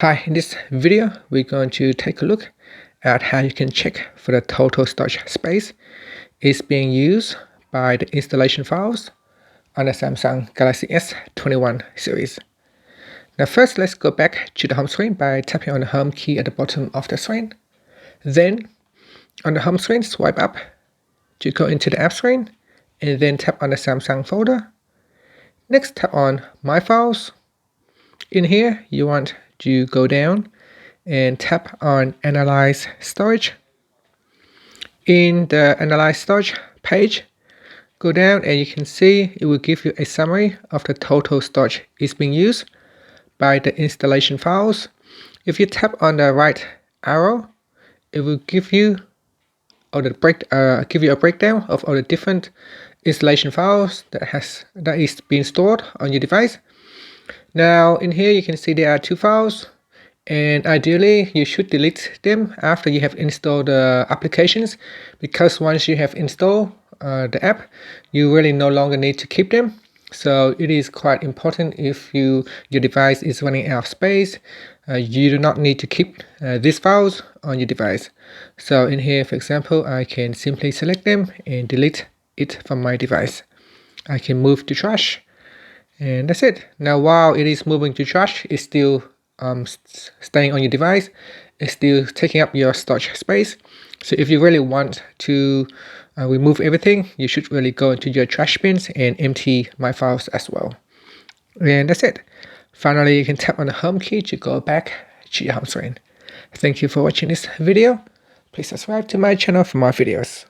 Hi, in this video, we're going to take a look at how you can check for the total storage space is being used by the installation files on the Samsung Galaxy S21 series. Now first, let's go back to the home screen by tapping on the home key at the bottom of the screen. Then, on the home screen, swipe up to go into the app screen, and then tap on the Samsung folder. Next, tap on My Files. In here, you want to go down and tap on Analyze Storage. In the Analyze Storage page, go down and you can see it will give you a summary of the total storage is being used by the installation files. If you tap on the right arrow, it will give you a breakdown of all the different installation files that is being stored on your device. Now in here you can see there are two files, and ideally you should delete them after you have installed the applications, because once you have installed the app, you really no longer need to keep them. So it is quite important if your device is running out of space, you do not need to keep these files on your device. So in here, for example, I can simply select them and delete it from my device. I can move to trash, and that's it. Now while it is moving to trash, it's still staying on your device. It's still taking up your storage space. So if you really want to remove everything, you should really go into your trash bins and empty My Files as well. And that's it. Finally, you can tap on the home key to go back to your home screen. Thank you for watching this video. Please subscribe to my channel for more videos.